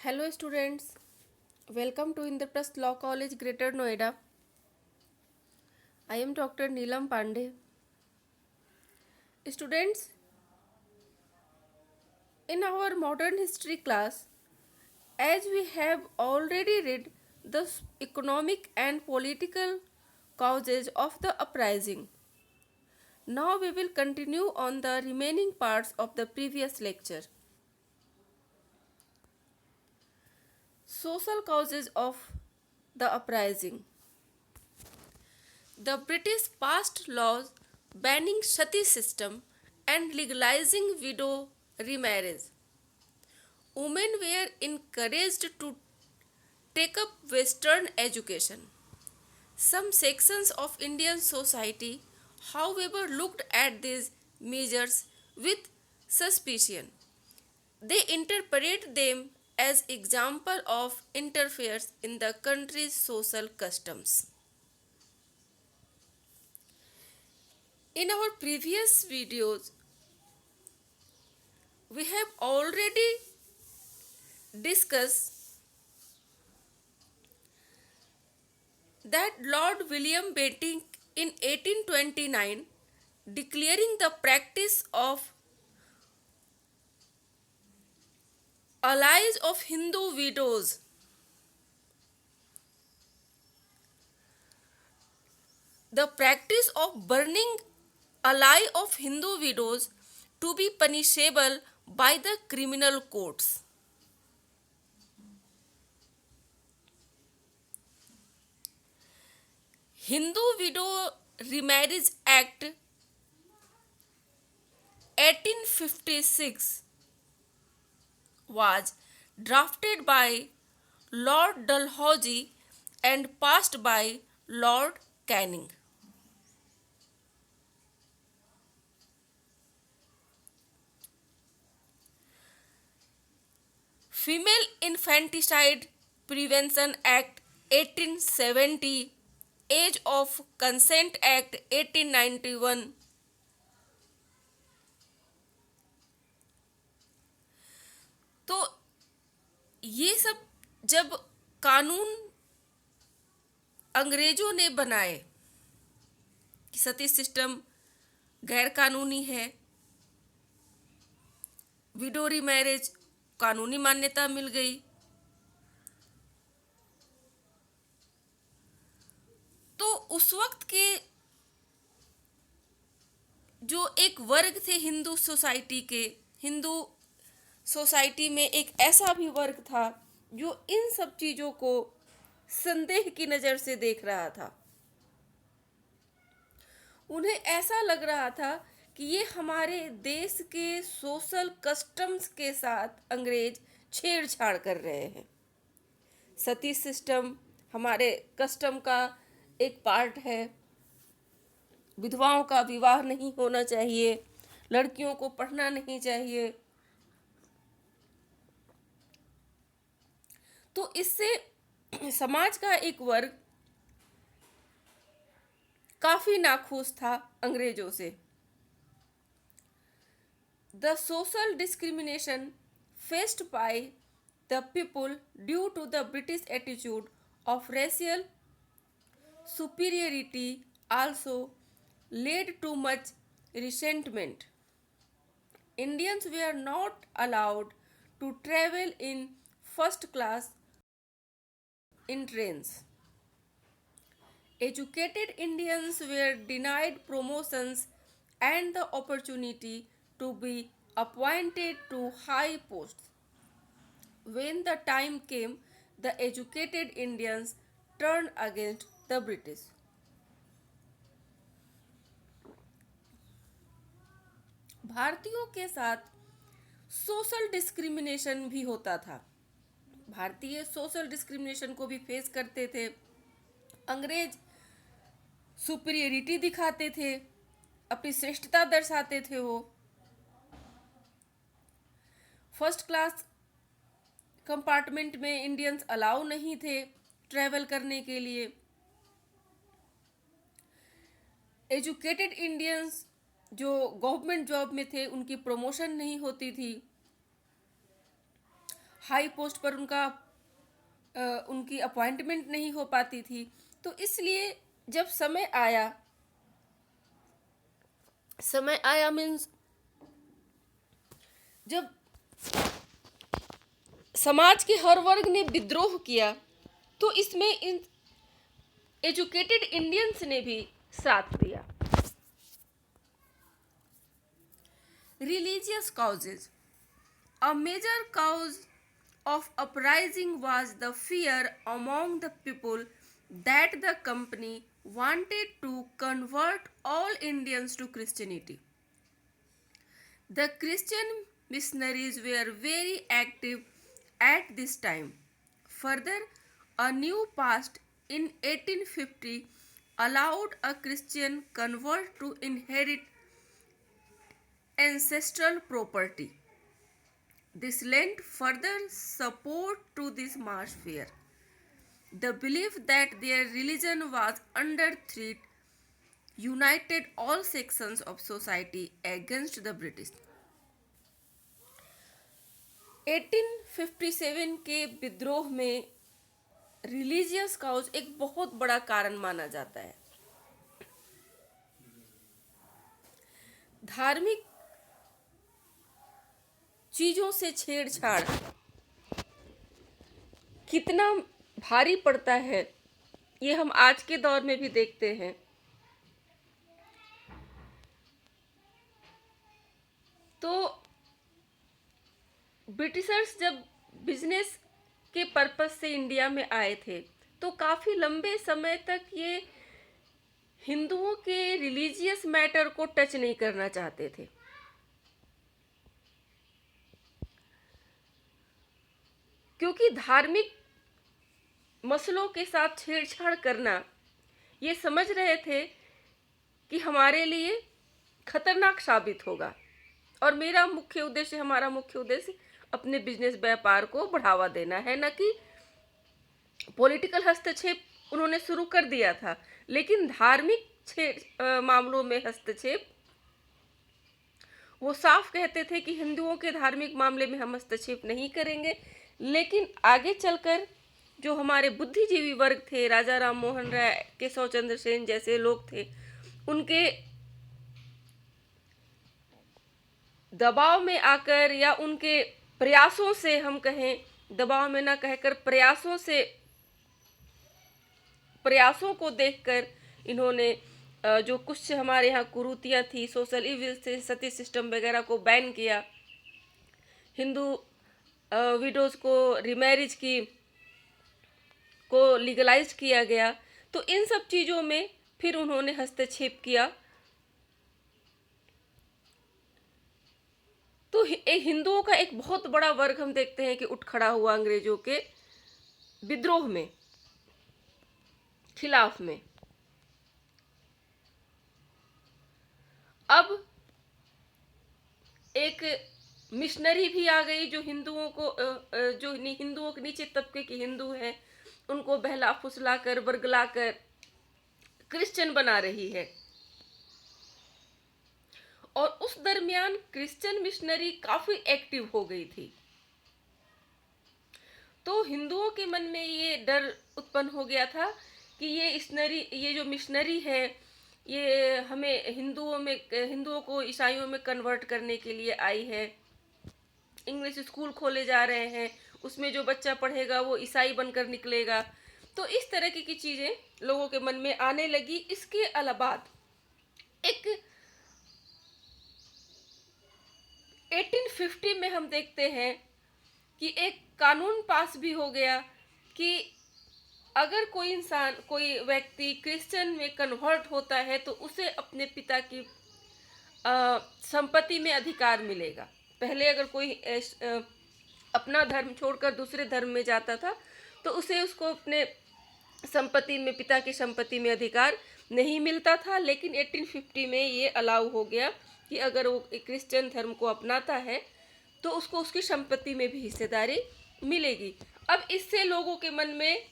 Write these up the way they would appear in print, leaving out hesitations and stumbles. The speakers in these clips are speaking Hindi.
Hello students, welcome to Indraprasth Law College, Greater Noida. I am Dr. Neelam Pandey. Students, in our modern history class, as we have already read the economic and political causes of the uprising, now we will continue on the remaining parts of the previous lecture. Social causes of the uprising. The British passed laws banning sati system and legalizing widow remarriage. Women were encouraged to take up Western education. Some sections of Indian society, however, looked at these measures with suspicion. They interpreted them as example of interference in the country's social customs. In our previous videos, we have already discussed that Lord William Bentinck in 1829 declaring the practice of allies of Hindu widows the practice of burning ally of Hindu widows to be punishable by the criminal courts. Hindu Widow Remarriage Act 1856 was drafted by Lord Dalhousie and passed by Lord Canning. Female Infanticide Prevention Act 1870, Age of Consent Act 1891, तो ये सब जब कानून अंग्रेजों ने बनाए कि सती सिस्टम गैर कानूनी है, विडो मैरिज कानूनी मान्यता मिल गई, तो उस वक्त के जो एक वर्ग थे हिंदू सोसाइटी में एक ऐसा भी वर्ग था जो इन सब चीजों को संदेह की नजर से देख रहा था. उन्हें ऐसा लग रहा था कि ये हमारे देश के सोशल कस्टम्स के साथ अंग्रेज छेड़छाड़ कर रहे हैं. सती सिस्टम हमारे कस्टम का एक पार्ट है. विधवाओं का विवाह नहीं होना चाहिए, लड़कियों को पढ़ना नहीं चाहिए. तो इससे समाज का एक वर्ग काफी नाखुश था अंग्रेजों से. The social discrimination faced by the people due to the British attitude of racial superiority also led to much resentment. Indians were not allowed to travel in first class in trains. Educated Indians were denied promotions and the opportunity to be appointed to high posts. When the time came, the educated Indians turned against the British. भारतीयों के साथ सोशल डिस्क्रिमिनेशन भी होता था. भारतीय सोशल डिस्क्रिमिनेशन को भी फेस करते थे. अंग्रेज सुपीरियरिटी दिखाते थे, अपनी श्रेष्ठता दर्शाते थे. वो फर्स्ट क्लास कंपार्टमेंट में इंडियंस अलाउ नहीं थे ट्रैवल करने के लिए. एजुकेटेड इंडियंस जो गवर्नमेंट जॉब में थे उनकी प्रमोशन नहीं होती थी. हाई पोस्ट पर उनकी अपॉइंटमेंट नहीं हो पाती थी। तो इसलिए जब समय आया मीन्स जब समाज के हर वर्ग ने विद्रोह किया, तो इसमें इन एजुकेटेड इंडियंस ने भी साथ दिया। Religious causes. A major cause of uprising was the fear among the people that the company wanted to convert all Indians to Christianity. The Christian missionaries were very active at this time. Further, a new pact in 1850 allowed a Christian convert to inherit ancestral property. This lent further support to this mass fear. The belief that their religion was under threat united all sections of society against the British. 1857 के विद्रोह में रिलीजियस काउज एक बहुत बड़ा कारण माना जाता है। धार्मिक चीजों से छेड़छाड़ कितना भारी पड़ता है, ये हम आज के दौर में भी देखते हैं। तो ब्रिटिशर्स जब बिजनेस के पर्पस से इंडिया में आए थे, तो काफी लंबे समय तक ये हिंदुओं के रिलीजियस मैटर को टच नहीं करना चाहते थे। क्योंकि धार्मिक मसलों के साथ छेड़छाड़ करना ये समझ रहे थे कि हमारे लिए खतरनाक साबित होगा, और हमारा मुख्य उद्देश्य अपने बिजनेस व्यापार को बढ़ावा देना है, न कि पॉलिटिकल हस्तक्षेप उन्होंने शुरू कर दिया था, लेकिन धार्मिक मामलों में हस्तक्षेप वो साफ कहते थे कि हिंदुओं के धार्मिक मामले में हम हस्तक्षेप नहीं करेंगे। लेकिन आगे चलकर जो हमारे बुद्धिजीवी वर्ग थे, राजा राम मोहन राय, केशव चंद्र सेन जैसे लोग थे, उनके दबाव में आकर या उनके प्रयासों से, हम कहें दबाव में ना कहकर प्रयासों को देखकर इन्होंने जो कुछ हमारे यहाँ कुरीतियाँ थी, सोशल इविल से, सती सिस्टम वगैरह को बैन किया, हिंदू विडोज को रिमैरिज को लीगलाइज किया गया। तो इन सब चीज़ों में फिर उन्होंने हस्तक्षेप किया। तो हिंदुओं का एक बहुत बड़ा वर्ग हम देखते हैं कि उठ खड़ा हुआ अंग्रेजों के विद्रोह में, खिलाफ में। अब एक मिशनरी भी आ गई जो हिंदुओं के नीचे तबके के हिंदू हैं उनको बहला फुसला कर, बरगला कर क्रिश्चियन बना रही है। और उस दरमियान क्रिश्चियन मिशनरी काफी एक्टिव हो गई थी। तो हिंदुओं के मन में ये डर उत्पन्न हो गया था कि ये जो मिशनरी है, ये हमें हिंदुओं को ईसाइयों में कन्वर्ट करने के लिए आई है। इंग्लिश स्कूल खोले जा रहे हैं, उसमें जो बच्चा पढ़ेगा वो ईसाई बनकर निकलेगा। तो इस तरह की चीजें लोगों के मन में आने लगी। इसके अलावा एक 1850 में हम देखते हैं कि एक कानून पास भी हो गया कि अगर कोई व्यक्ति क्रिश्चियन में कन्वर्ट होता है तो उसे अपने पिता की संपत्ति में अधिकार मिलेगा। पहले अगर कोई अपना धर्म छोड़कर दूसरे धर्म में जाता था तो उसको अपने संपत्ति में, पिता की संपत्ति में अधिकार नहीं मिलता था। लेकिन 1850 में ये अलाउ हो गया कि अगर वो क्रिश्चियन धर्म को अपनाता है तो उसको उसकी संपत्ति में भी हिस्सेदारी मिलेगी। अब इससे लोगों के मन में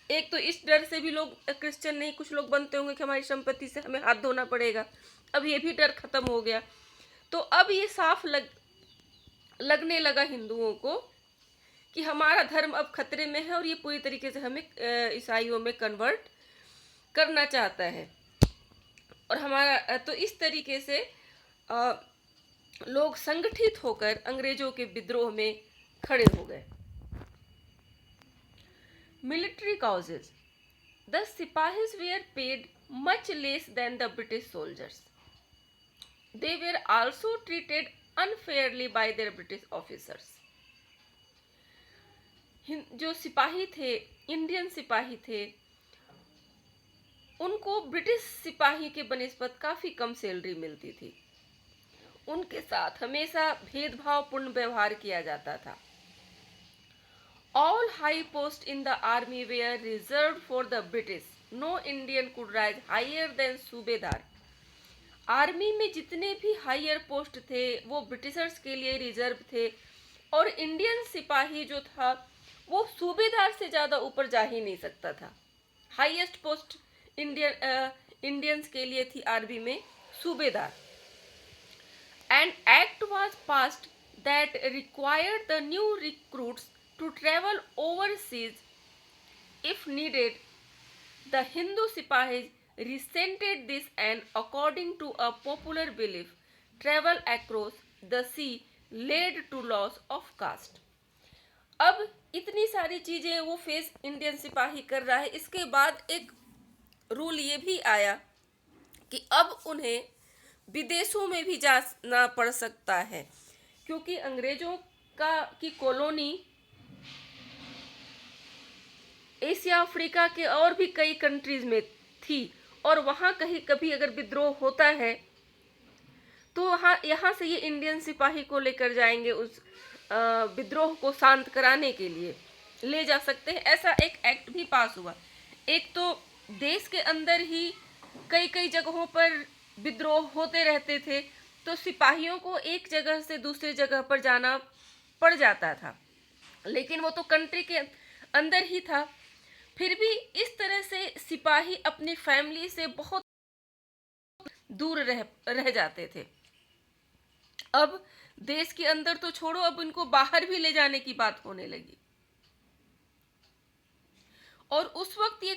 एक तो इस डर से भी लोग क्रिश्चियन नहीं, कुछ लोग बनते होंगे कि हमारी संपत्ति से हमें हाथ धोना पड़ेगा, अब ये भी डर खत्म हो गया। तो अब ये साफ लगने लगा हिंदुओं को कि हमारा धर्म अब खतरे में है और ये पूरी तरीके से हमें ईसाइयों में कन्वर्ट करना चाहता है। और हमारा तो इस तरीके से लोग संगठित होकर अंग्रेजों के विद्रोह में खड़े हो गए। Military causes, the sepoys were paid much less than the British soldiers. They were also treated unfairly by their British officers. जो सिपाही थे, इंडियन सिपाही थे, उनको ब्रिटिश सिपाही के बनिस्बत काफ़ी कम सैलरी मिलती थी। उनके साथ हमेशा भेदभावपूर्ण व्यवहार किया जाता था। All high posts in the army were reserved for the British. No Indian could rise higher than सूबेदार। आर्मी में जितने भी हायर पोस्ट थे वो ब्रिटिशर्स के लिए रिजर्व थे और इंडियन सिपाही जो था वो सूबेदार से ज़्यादा ऊपर जा ही नहीं सकता था। हाईएस्ट पोस्ट इंडियंस के लिए थी आर्मी में सूबेदार। An act was passed that required the new recruits to travel overseas if needed. The Hindu Sipahis resented this and according to a popular belief, travel across the sea led to loss of caste. अब इतनी सारी चीज़ें वो फेस इंडियन सिपाही कर रहा है। इसके बाद एक रूल ये भी आया कि अब उन्हें विदेशों में भी जाना पड़ सकता है, क्योंकि अंग्रेजों की कॉलोनी एशिया अफ्रीका के और भी कई कंट्रीज में थी और वहाँ कहीं कभी अगर विद्रोह होता है तो यहाँ से ये इंडियन सिपाही को लेकर जाएंगे, उस विद्रोह को शांत कराने के लिए ले जा सकते हैं। ऐसा एक एक्ट भी पास हुआ। एक तो देश के अंदर ही कई कई जगहों पर विद्रोह होते रहते थे तो सिपाहियों को एक जगह से दूसरी जगह पर जाना पड़ जाता था, लेकिन वो तो कंट्री के अंदर ही था। फिर भी इस तरह से सिपाही अपनी फैमिली से बहुत दूर रह जाते थे। अब देश के अंदर तो छोड़ो, अब इनको बाहर भी ले जाने की बात होने लगी। और उस वक्त ये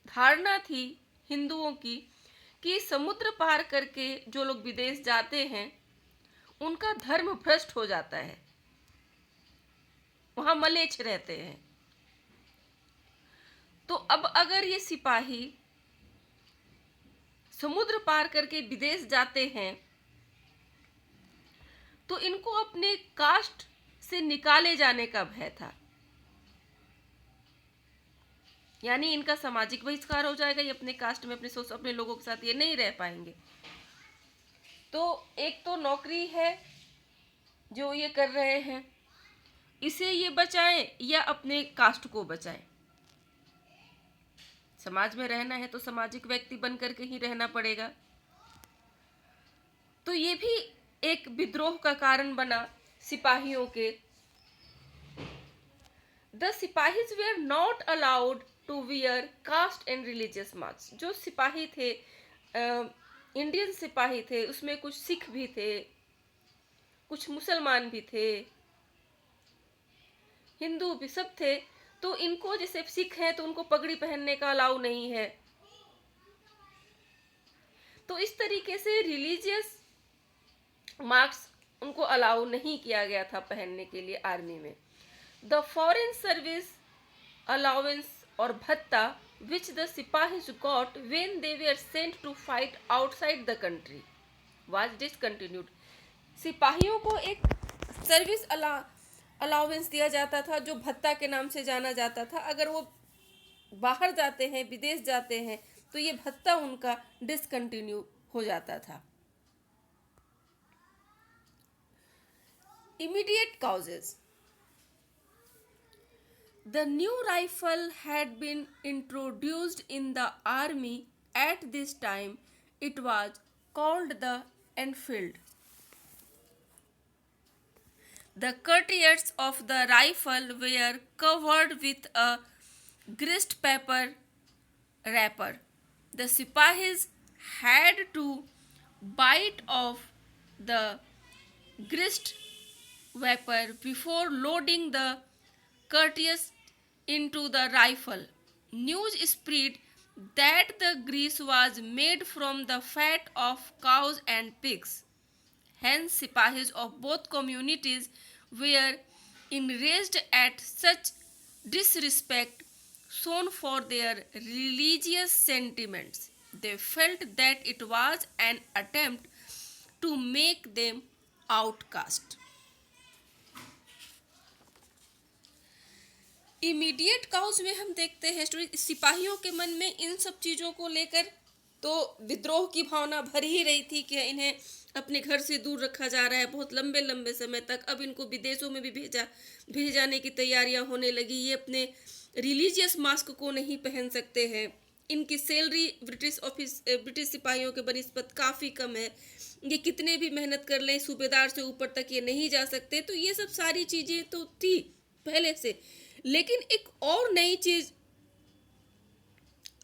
धारणा थी हिंदुओं की कि समुद्र पार करके जो लोग विदेश जाते हैं उनका धर्म भ्रष्ट हो जाता है, वहां मलेच्छ रहते हैं। तो अब अगर ये सिपाही समुद्र पार करके विदेश जाते हैं तो इनको अपने कास्ट से निकाले जाने का भय था, यानी इनका सामाजिक बहिष्कार हो जाएगा। ये अपने कास्ट में अपने लोगों के साथ ये नहीं रह पाएंगे। तो एक तो नौकरी है जो ये कर रहे हैं, इसे ये बचाएं या अपने कास्ट को बचाएं। समाज में रहना है तो सामाजिक व्यक्ति बन करके ही रहना पड़ेगा। तो ये भी एक विद्रोह का कारण बना सिपाहियों के। The Sipahis were not allowed to wear caste and religious marks. जो सिपाही थे, इंडियन सिपाही थे, उसमें कुछ सिख भी थे, कुछ मुसलमान भी थे, हिंदू भी सब थे। तो इनको जैसे सिख हैं तो उनको पगड़ी पहनने का अलाउ नहीं है। तो इस तरीके से रिलीजियस मार्क्स उनको अलाउ नहीं किया गया था पहनने के लिए आर्मी में। द फॉरेन सर्विस अलाउंस और भत्ता which the Sipahis got when they were sent to fight outside the country was discontinued. सिपाहियों को एक सर्विस अलाउंस दिया जाता था जो भत्ता के नाम से जाना जाता था। अगर वो बाहर जाते हैं, विदेश जाते हैं, तो ये भत्ता उनका डिसकंटिन्यू हो जाता था। Immediate causes. The new rifle had been introduced in the army at this time. It was called the Enfield. The cartridges of the rifle were covered with a greased paper wrapper. The Sipahis had to bite off the greased wrapper before loading the courteous into the rifle. News spread that the grease was made from the fat of cows and pigs. Hence, Sipahis of both communities were enraged at such disrespect shown for their religious sentiments. They felt that it was an attempt to make them outcast. Immediate cause में हम देखते हैं सिपाहियों के मन में इन सब चीज़ों को लेकर तो विद्रोह की भावना भर ही रही थी कि इन्हें अपने घर से दूर रखा जा रहा है बहुत लंबे लंबे समय तक। अब इनको विदेशों में भी भेजे जाने की तैयारियां होने लगी। ये अपने रिलीजियस मास्क को नहीं पहन सकते हैं। इनकी सैलरी ब्रिटिश सिपाहियों के बनिस्बत काफ़ी कम है। ये कितने भी मेहनत कर लें सूबेदार से ऊपर तक ये नहीं जा सकते। तो ये सब सारी चीज़ें तो थी पहले से, लेकिन एक और नई चीज़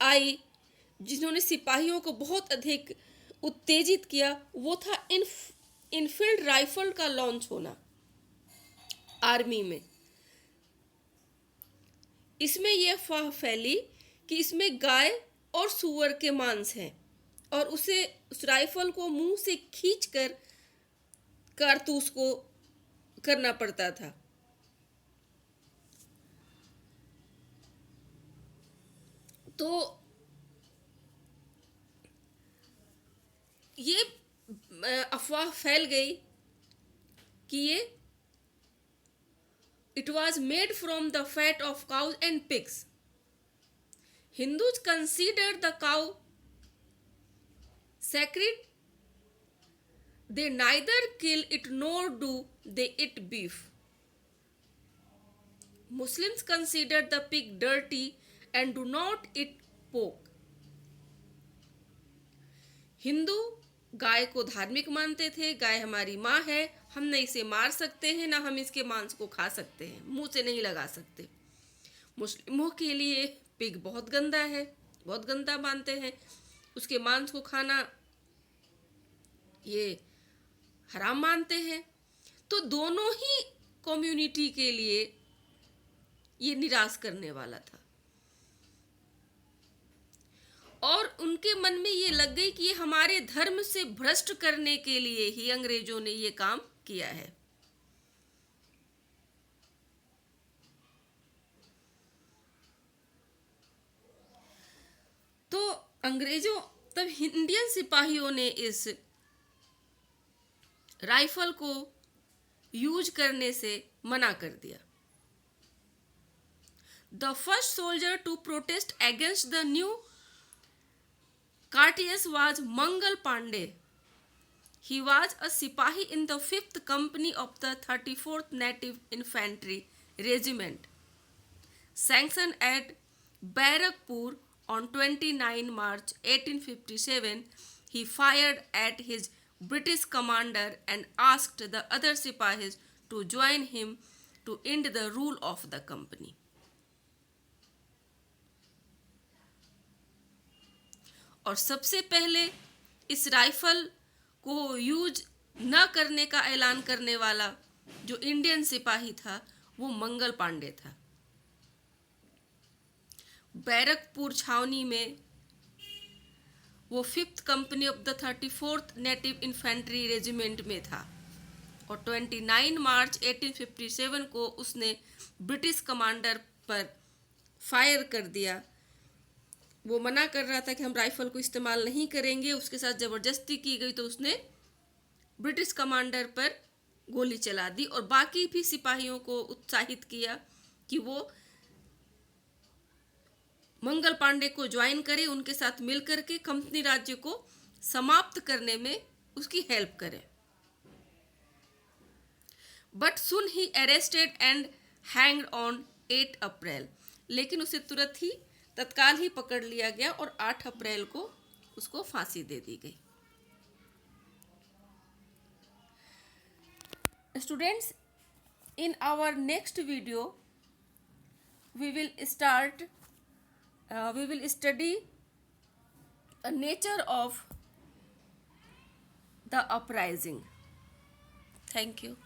आई जिन्होंने सिपाहियों को बहुत अधिक उत्तेजित किया, वो था इनफील्ड राइफल का लॉन्च होना आर्मी में। इसमें यह अफवाह फैली कि इसमें गाय और सूअर के मांस हैं और उस राइफल को मुंह से खींचकर कारतूस को करना पड़ता था। तो ये अफवाह फैल गई कि ये it was made from the fat of cows and pigs. Hindus consider the cow sacred. They neither kill it nor do they eat beef. Muslims consider the pig dirty and do not eat pork. Hindu गाय को धार्मिक मानते थे। गाय हमारी माँ है, हम न इसे मार सकते हैं, ना हम इसके मांस को खा सकते हैं, मुंह से नहीं लगा सकते। मुस्लिमों के लिए पिग बहुत गंदा है, बहुत गंदा मानते हैं। उसके मांस को खाना ये हराम मानते हैं। तो दोनों ही कम्युनिटी के लिए ये निराश करने वाला था और उनके मन में ये लग गई कि ये हमारे धर्म से भ्रष्ट करने के लिए ही अंग्रेजों ने ये काम किया है। तो अंग्रेजों तब इंडियन सिपाहियों ने इस राइफल को यूज करने से मना कर दिया। The first soldier to protest against the new Courteous was Mangal Pandey. He was a Sipahi in the 5th Company of the 34th Native Infantry Regiment, sanctioned at Barakpur on 29 March 1857. He fired at his British commander and asked the other Sipahis to join him to end the rule of the company. और सबसे पहले इस राइफल को यूज न करने का ऐलान करने वाला जो इंडियन सिपाही था वो मंगल पांडे था। बैरकपुर छावनी में वो 5th company of the 34th native infantry regiment में था और 29 मार्च 1857 को उसने ब्रिटिश कमांडर पर फायर कर दिया। वो मना कर रहा था कि हम राइफल को इस्तेमाल नहीं करेंगे, उसके साथ ज़बरदस्ती की गई तो उसने ब्रिटिश कमांडर पर गोली चला दी और बाकी भी सिपाहियों को उत्साहित किया कि वो मंगल पांडे को ज्वाइन करे, उनके साथ मिलकर के कंपनी राज्य को समाप्त करने में उसकी हेल्प करे। But soon he arrested and hanged on 8 अप्रैल। लेकिन उसे तुरंत ही तत्काल ही पकड़ लिया गया और 8 अप्रैल को उसको फांसी दे दी गई। Students, in our next video we will study the nature of the uprising. Thank you.